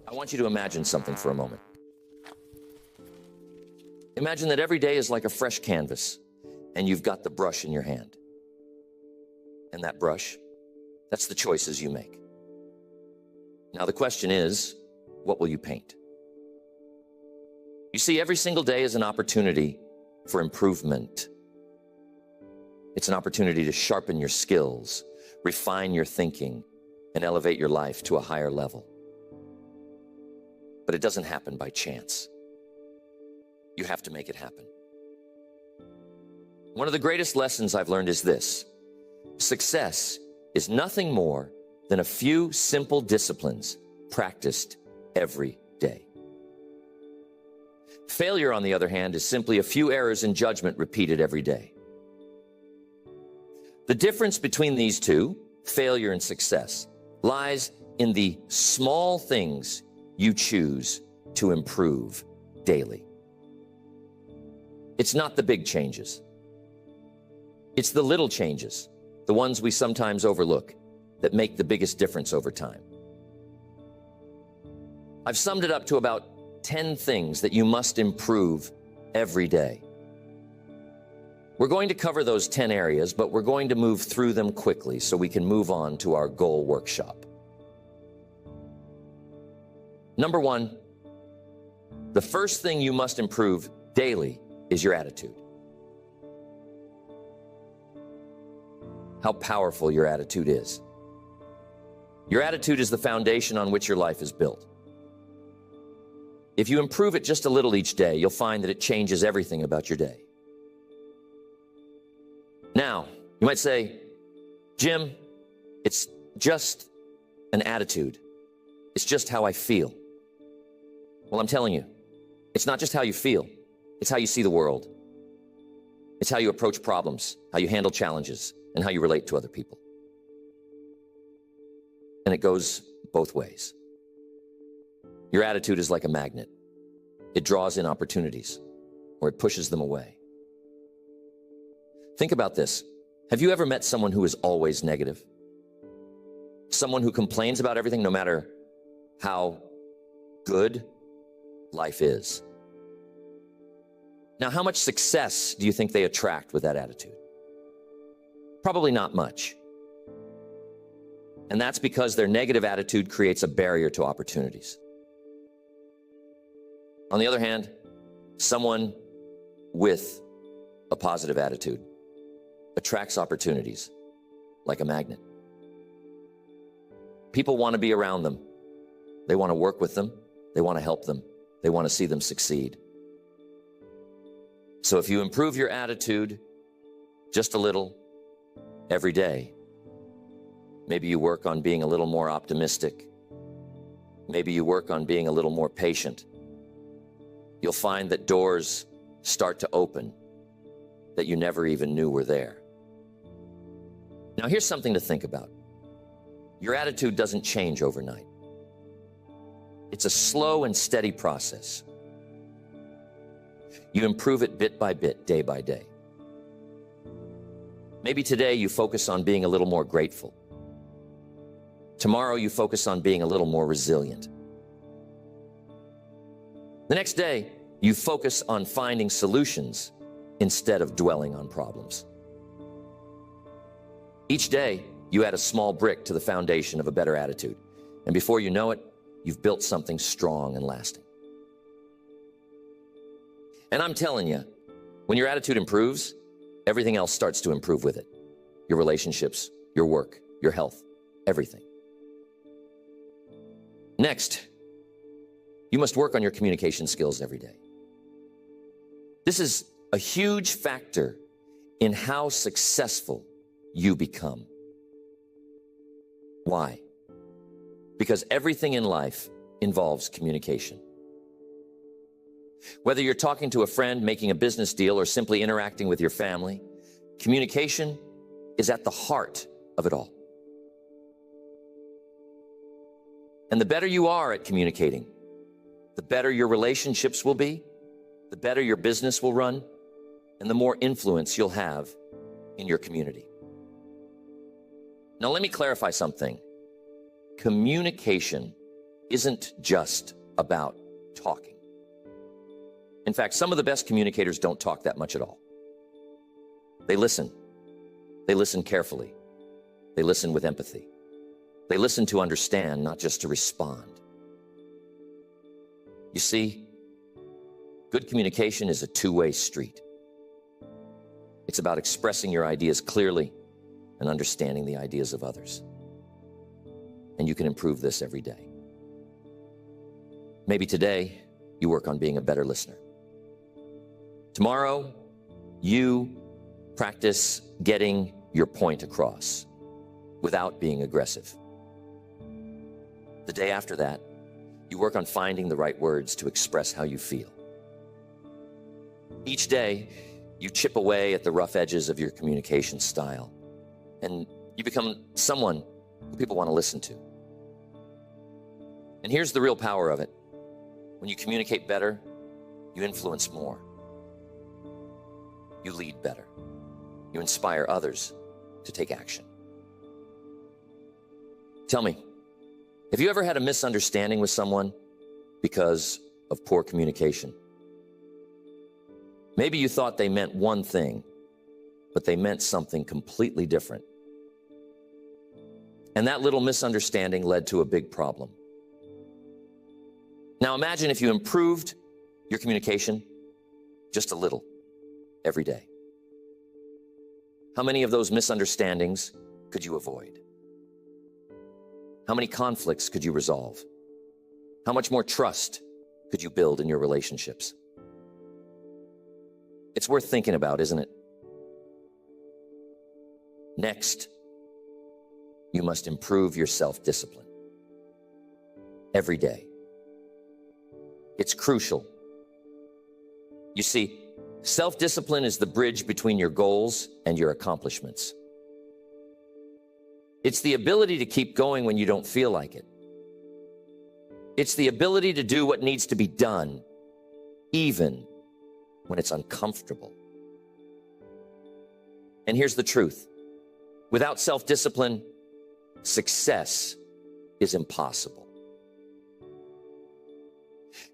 I want you to imagine something for a moment. Imagine that every day is like a fresh canvas, and you've got the brush in your hand. And that brush, that's the choices you make. Now the question is, what will you paint? You see, every single day is an opportunity for improvement. It's an opportunity to sharpen your skills, refine your thinking, and elevate your life to a higher level. But it doesn't happen by chance. You have to make it happen. One of the greatest lessons I've learned is this: success is nothing more than a few simple disciplines practiced every day. Failure, on the other hand, is simply a few errors in judgment repeated every day. The difference between these two, failure and success, lies in the small things you choose to improve daily. It's not the big changes. It's the little changes, the ones we sometimes overlook, that make the biggest difference over time. I've summed it up to about 10 things that you must improve every day. We're going to cover those 10 areas, but we're going to move through them quickly so we can move on to our goal workshop. Number one, the first thing you must improve daily is your attitude. How powerful your attitude is. Your attitude is the foundation on which your life is built. If you improve it just a little each day, you'll find that it changes everything about your day. Now, you might say, Jim, it's just an attitude. It's just how I feel. Well, I'm telling you, it's not just how you feel. It's how you see the world. It's how you approach problems, how you handle challenges, and how you relate to other people. And it goes both ways. Your attitude is like a magnet. It draws in opportunities, or it pushes them away. Think about this. Have you ever met someone who is always negative? Someone who complains about everything no matter how good life is? Now, how much success do you think they attract with that attitude? Probably not much. And that's because their negative attitude creates a barrier to opportunities. On the other hand, someone with a positive attitude attracts opportunities like a magnet. People want to be around them. They want to work with them. They want to help them. They want to see them succeed. So if you improve your attitude just a little every day, maybe you work on being a little more optimistic. Maybe you work on being a little more patient. You'll find that doors start to open that you never even knew were there. Now, here's something to think about. Your attitude doesn't change overnight. It's a slow and steady process. You improve it bit by bit, day by day. Maybe today you focus on being a little more grateful. Tomorrow you focus on being a little more resilient. The next day, you focus on finding solutions instead of dwelling on problems. Each day, you add a small brick to the foundation of a better attitude. And before you know it, you've built something strong and lasting. And I'm telling you, when your attitude improves, everything else starts to improve with it. Your relationships, your work, your health, everything. Next, you must work on your communication skills every day. This is a huge factor in how successful you become. Why? Because everything in life involves communication. Whether you're talking to a friend, making a business deal, or simply interacting with your family, communication is at the heart of it all. And the better you are at communicating, the better your relationships will be, the better your business will run, and the more influence you'll have in your community. Now, let me clarify something. Communication isn't just about talking. In fact, some of the best communicators don't talk that much at all. They listen. They listen carefully. They listen with empathy. They listen to understand, not just to respond. You see, good communication is a two-way street. It's about expressing your ideas clearly and understanding the ideas of others. And you can improve this every day. Maybe today you work on being a better listener. Tomorrow, you practice getting your point across without being aggressive. The day after that, you work on finding the right words to express how you feel. Each day, you chip away at the rough edges of your communication style, and you become someone who people want to listen to. And here's the real power of it. When you communicate better, you influence more. You lead better. You inspire others to take action. Tell me, have you ever had a misunderstanding with someone because of poor communication? Maybe you thought they meant one thing, but they meant something completely different. And that little misunderstanding led to a big problem. Now imagine if you improved your communication just a little every day. How many of those misunderstandings could you avoid? How many conflicts could you resolve? How much more trust could you build in your relationships? It's worth thinking about, isn't it? Next, you must improve your self-discipline every day. It's crucial. You see, self-discipline is the bridge between your goals and your accomplishments. It's the ability to keep going when you don't feel like it. It's the ability to do what needs to be done, even when it's uncomfortable. And here's the truth. Without self-discipline, success is impossible.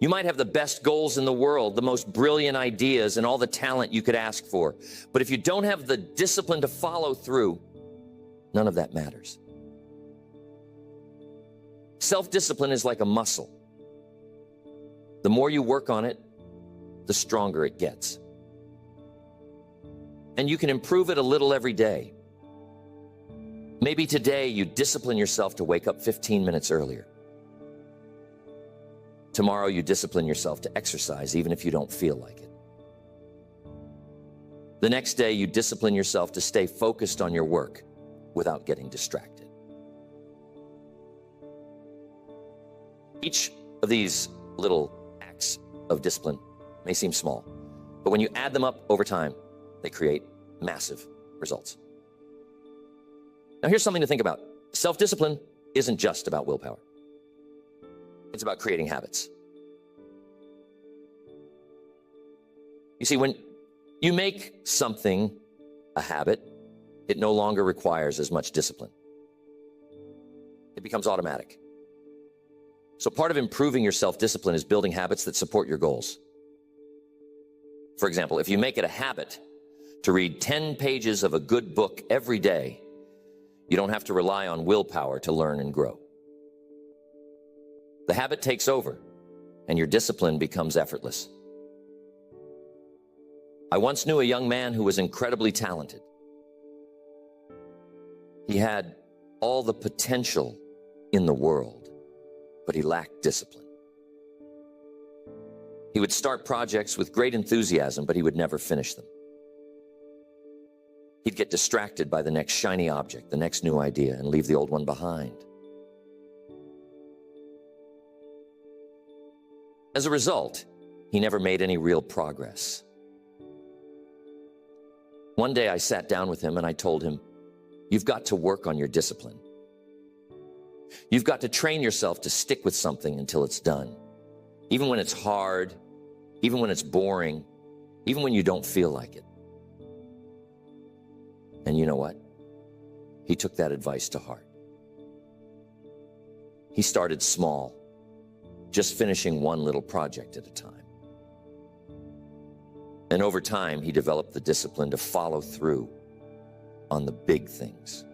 You might have the best goals in the world, the most brilliant ideas, and all the talent you could ask for. But if you don't have the discipline to follow through, none of that matters. Self-discipline is like a muscle. The more you work on it, the stronger it gets. And you can improve it a little every day. Maybe today you discipline yourself to wake up 15 minutes earlier. Tomorrow you discipline yourself to exercise even if you don't feel like it. The next day you discipline yourself to stay focused on your work without getting distracted. Each of these little acts of discipline may seem small, but when you add them up over time, they create massive results. Now here's something to think about. Self-discipline isn't just about willpower. It's about creating habits. You see, when you make something a habit, it no longer requires as much discipline. It becomes automatic. So part of improving your self-discipline is building habits that support your goals. For example, if you make it a habit to read 10 pages of a good book every day, you don't have to rely on willpower to learn and grow. The habit takes over, and your discipline becomes effortless. I once knew a young man who was incredibly talented. He had all the potential in the world, but he lacked discipline. He would start projects with great enthusiasm, but he would never finish them. He'd get distracted by the next shiny object, the next new idea, and leave the old one behind. As a result, he never made any real progress. One day I sat down with him and I told him, you've got to work on your discipline. You've got to train yourself to stick with something until it's done. Even when it's hard, even when it's boring, even when you don't feel like it. And you know what? He took that advice to heart. He started small, just finishing one little project at a time. And over time, he developed the discipline to follow through on the big things.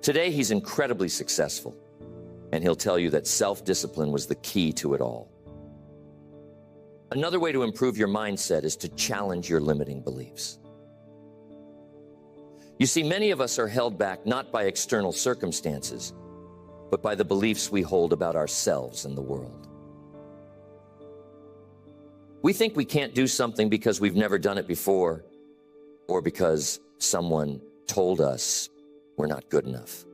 Today, he's incredibly successful, and he'll tell you that self-discipline was the key to it all. Another way to improve your mindset is to challenge your limiting beliefs. You see, many of us are held back not by external circumstances, but by the beliefs we hold about ourselves and the world. We think we can't do something because we've never done it before, or because someone told us we're not good enough.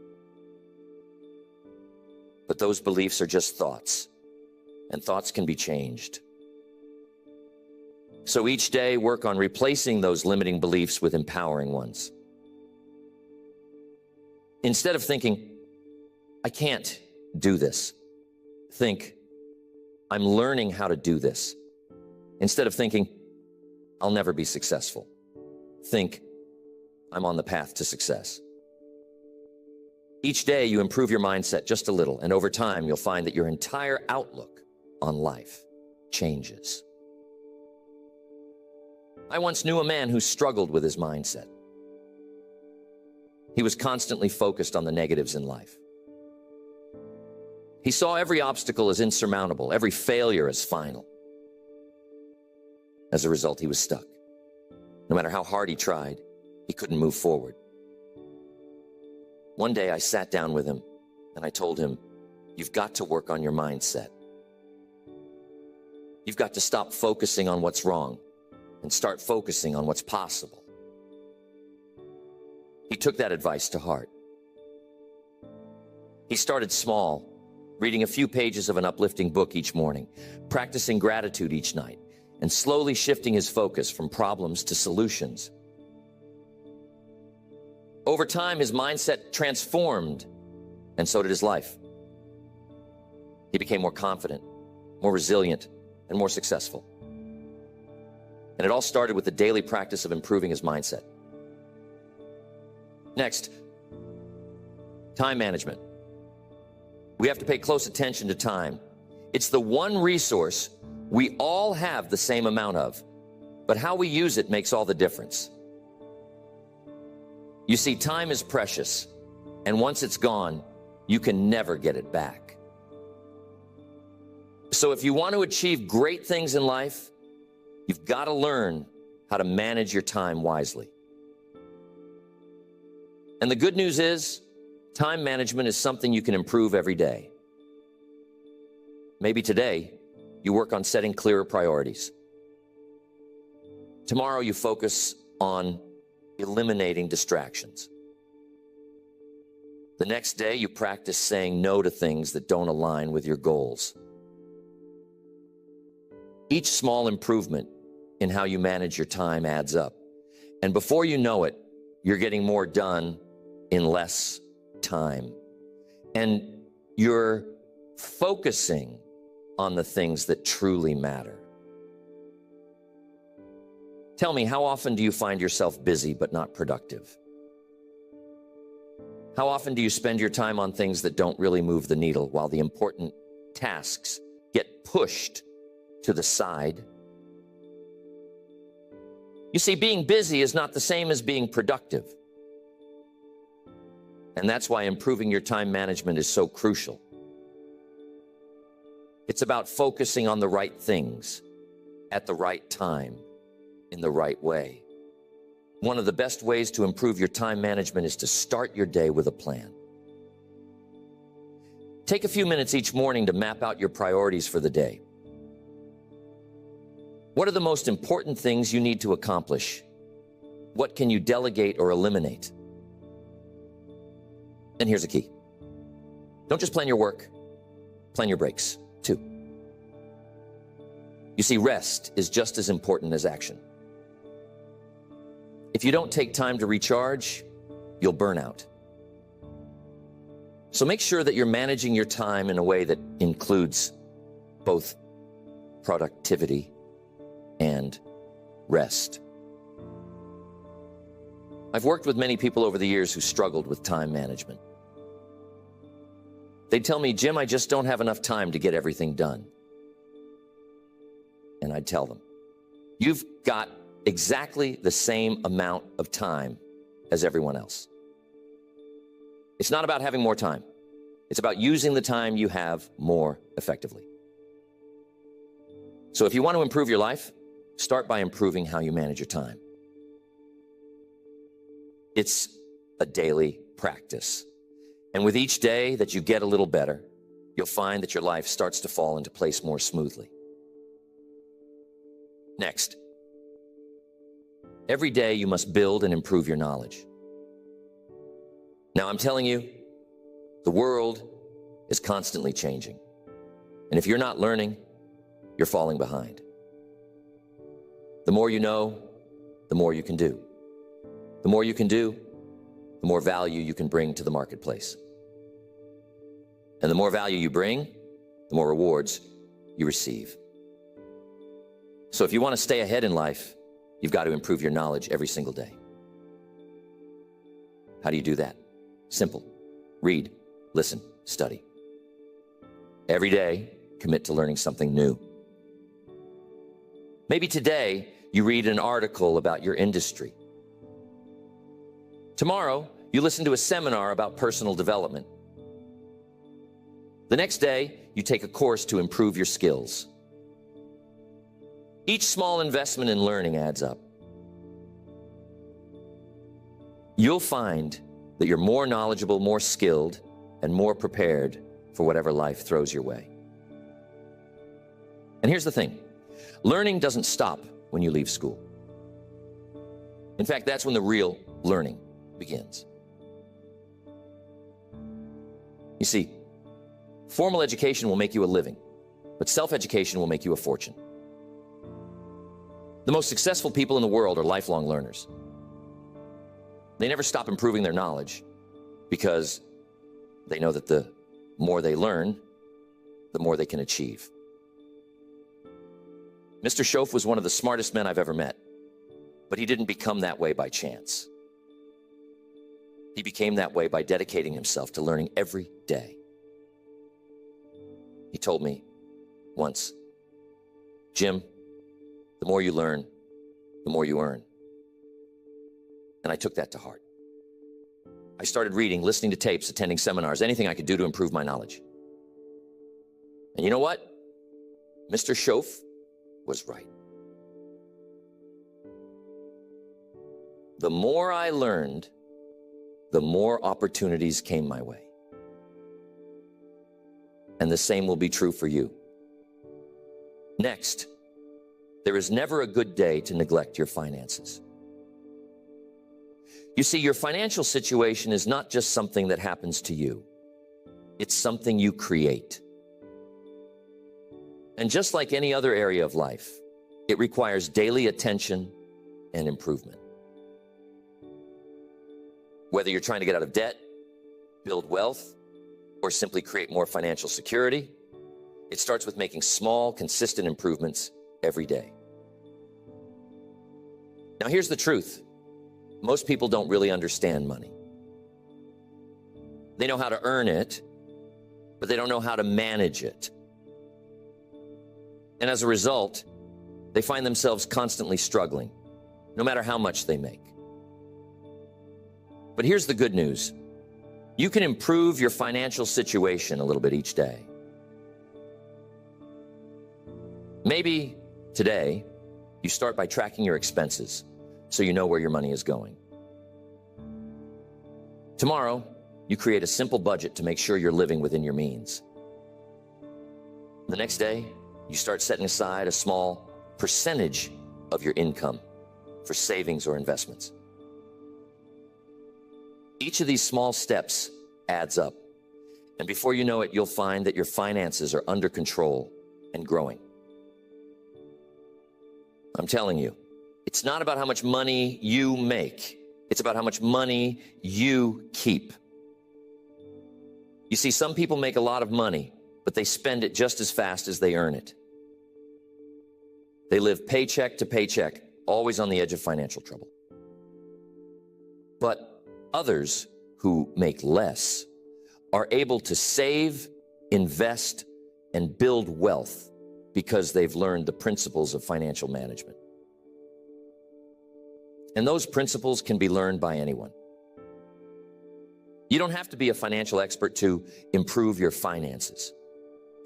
But those beliefs are just thoughts, and thoughts can be changed. So each day, work on replacing those limiting beliefs with empowering ones. Instead of thinking, I can't do this, think, I'm learning how to do this. Instead of thinking, I'll never be successful, think, I'm on the path to success. Each day you improve your mindset just a little, and over time you'll find that your entire outlook on life changes. I once knew a man who struggled with his mindset. He was constantly focused on the negatives in life. He saw every obstacle as insurmountable, every failure as final. As a result, he was stuck. No matter how hard he tried, he couldn't move forward. One day I sat down with him and I told him, you've got to work on your mindset. You've got to stop focusing on what's wrong and start focusing on what's possible. He took that advice to heart. He started small, reading a few pages of an uplifting book each morning, practicing gratitude each night, and slowly shifting his focus from problems to solutions. Over time, his mindset transformed, and so did his life. He became more confident, more resilient, and more successful. And it all started with the daily practice of improving his mindset. Next, time management. We have to pay close attention to time. It's the one resource we all have the same amount of, but how we use it makes all the difference. You see, time is precious, and once it's gone, you can never get it back. So if you want to achieve great things in life, you've got to learn how to manage your time wisely. And the good news is, time management is something you can improve every day. Maybe today, you work on setting clearer priorities. Tomorrow, you focus on eliminating distractions. The next day, you practice saying no to things that don't align with your goals. Each small improvement in how you manage your time adds up. And before you know it, you're getting more done in less time. And you're focusing on the things that truly matter. Tell me, how often do you find yourself busy but not productive? How often do you spend your time on things that don't really move the needle while the important tasks get pushed to the side? You see, being busy is not the same as being productive. And that's why improving your time management is so crucial. It's about focusing on the right things at the right time in the right way. One of the best ways to improve your time management is to start your day with a plan. Take a few minutes each morning to map out your priorities for the day. What are the most important things you need to accomplish? What can you delegate or eliminate? And here's a key. Don't just plan your work, plan your breaks too. You see, rest is just as important as action. If you don't take time to recharge, you'll burn out. So make sure that you're managing your time in a way that includes both productivity and rest. I've worked with many people over the years who struggled with time management. They'd tell me, Jim, I just don't have enough time to get everything done. And I'd tell them, you've got exactly the same amount of time as everyone else. It's not about having more time. It's about using the time you have more effectively. So if you want to improve your life, start by improving how you manage your time. It's a daily practice. And with each day that you get a little better, you'll find that your life starts to fall into place more smoothly. Next, every day you must build and improve your knowledge. Now, I'm telling you, the world is constantly changing. And if you're not learning, you're falling behind. The more you know, the more you can do. The more you can do, the more value you can bring to the marketplace. And the more value you bring, the more rewards you receive. So if you want to stay ahead in life, you've got to improve your knowledge every single day. How do you do that? Simple. Read, listen, study. Every day, commit to learning something new. Maybe today, you read an article about your industry. Tomorrow, you listen to a seminar about personal development. The next day, you take a course to improve your skills. Each small investment in learning adds up. You'll find that you're more knowledgeable, more skilled, and more prepared for whatever life throws your way. And here's the thing. Learning doesn't stop when you leave school. In fact, that's when the real learning begins. You see, formal education will make you a living, but self-education will make you a fortune. The most successful people in the world are lifelong learners. They never stop improving their knowledge because they know that the more they learn, the more they can achieve. Mr. Schoaf was one of the smartest men I've ever met, but he didn't become that way by chance. He became that way by dedicating himself to learning every day. He told me once, Jim, the more you learn, the more you earn. And I took that to heart. I started reading, listening to tapes, attending seminars, anything I could do to improve my knowledge. And you know what? Mr. Schoaf was right. The more I learned, the more opportunities came my way. And the same will be true for you. Next, there is never a good day to neglect your finances. You see, your financial situation is not just something that happens to you. It's something you create. And just like any other area of life, it requires daily attention and improvement. Whether you're trying to get out of debt, build wealth, or simply create more financial security, it starts with making small, consistent improvements every day. Now, here's the truth. Most people don't really understand money. They know how to earn it, but they don't know how to manage it. And as a result, they find themselves constantly struggling, no matter how much they make. But here's the good news. You can improve your financial situation a little bit each day. Maybe today, you start by tracking your expenses so you know where your money is going. Tomorrow, you create a simple budget to make sure you're living within your means. The next day, you start setting aside a small percentage of your income for savings or investments. Each of these small steps adds up. And before you know it, you'll find that your finances are under control and growing. I'm telling you, it's not about how much money you make. It's about how much money you keep. You see, some people make a lot of money, but they spend it just as fast as they earn it. They live paycheck to paycheck, always on the edge of financial trouble. But others who make less are able to save, invest, and build wealth because they've learned the principles of financial management. And those principles can be learned by anyone. You don't have to be a financial expert to improve your finances.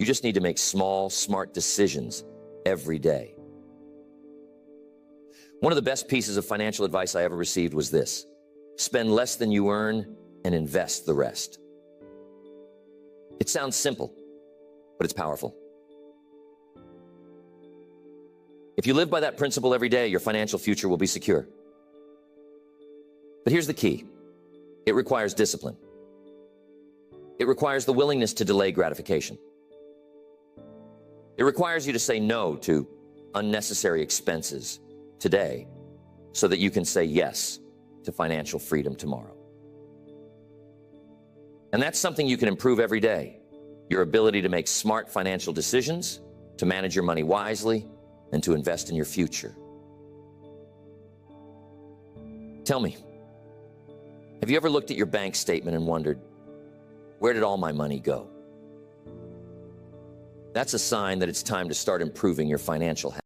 You just need to make small, smart decisions every day. One of the best pieces of financial advice I ever received was this: spend less than you earn and invest the rest. It sounds simple, but it's powerful. If you live by that principle every day, your financial future will be secure. But here's the key. It requires discipline. It requires the willingness to delay gratification. It requires you to say no to unnecessary expenses today so that you can say yes to financial freedom tomorrow. And that's something you can improve every day. Your ability to make smart financial decisions, to manage your money wisely, and to invest in your future. Tell me, have you ever looked at your bank statement and wondered, where did all my money go? That's a sign that it's time to start improving your financial habits.